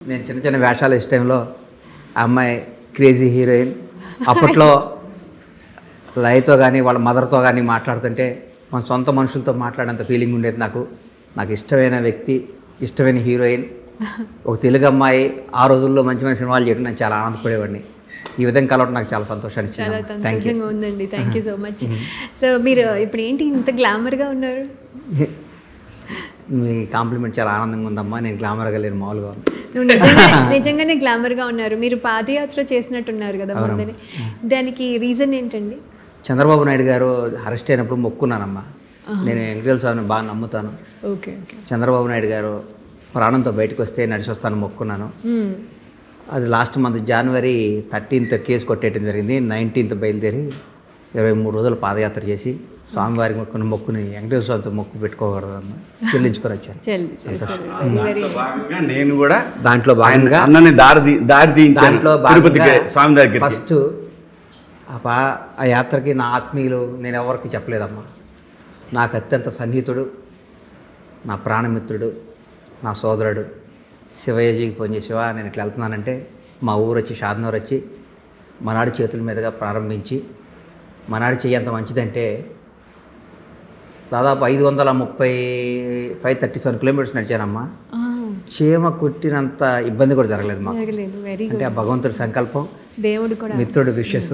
నేను చిన్న చిన్న వేషాలు ఇష్ట టైంలో ఆ అమ్మాయి క్రేజీ హీరోయిన్. అప్పట్లో లయతో కానీ వాళ్ళ మదర్తో కానీ మాట్లాడుతుంటే మన సొంత మనుషులతో మాట్లాడేంత ఫీలింగ్ ఉండేది. నాకు ఇష్టమైన వ్యక్తి, ఇష్టమైన హీరోయిన్, ఒక తెలుగు అమ్మాయి ఆ రోజుల్లో మంచి మంచి సినిమాలు చేయడం నేను చాలా ఆనందపడేవాడిని. ఈ విధంగా కలవడం నాకు చాలా సంతోషాన్ని చాలా ఇచ్చింది. సంతోషంగా ఉందండి. Thank you so much. So మీరు ఇప్పుడు ఏంటి ఇంత గ్లామర్గా ఉన్నారు? మీ కాంప్లిమెంట్ చాలా ఆనందంగా ఉందమ్మా. నేను గ్లామర్గా లేను, మామూలుగా ఉంది. నువ్వు నిజంగానే గ్లామర్గా ఉన్నారు. మీరు పాదయాత్ర చేసినట్టున్నారు కదా ముందని, దానికి రీజన్ ఏంటండి? చంద్రబాబు నాయుడు గారు అరెస్ట్ అయినప్పుడు మొక్కున్నానమ్మా. నేను వెంకటేశ్వర స్వామిని బాగా నమ్ముతాను. Okay okay. చంద్రబాబు నాయుడు గారు ప్రాణంతో బయటకు వస్తే నడిచి వస్తాను మొక్కున్నాను. అది లాస్ట్ మంత్ జనవరి 13th కేసు కొట్టేయడం జరిగింది. 19th బయలుదేరి 23 రోజులు పాదయాత్ర చేసి స్వామివారికి మొక్కుని వెంకటేశ్వర స్వామితో మొక్కు పెట్టుకోకూడదన్న చెల్లించుకొని వచ్చాను. నేను కూడా దాంట్లో భాగంగా అన్నని దాంట్లో స్వామి దగ్గర ఫస్ట్ ఆ యాత్రకి నా ఆత్మీయులు నేను ఎవరికి చెప్పలేదమ్మా. నాకు అత్యంత సన్నిహితుడు, నా ప్రాణమిత్రుడు, నా సోదరుడు శివయ్యజీకి ఫోన్ చేసి, శివ నేను ఇట్లా వెళ్తున్నానంటే మా ఊరు వచ్చి షాద్నగర్ వచ్చి మనాడి చేతుల మీదుగా ప్రారంభించి, మనాడి చెయ్యి ఎంత మంచిదంటే దాదాపు 537 కిలోమీటర్స్ నడిచానమ్మా. చీమ కుట్టినంత ఇబ్బంది కూడా జరగలేదు మాకు. అంటే ఆ భగవంతుడి సంకల్పం, దేవుడు కూడా మిత్రుడి విషెస్.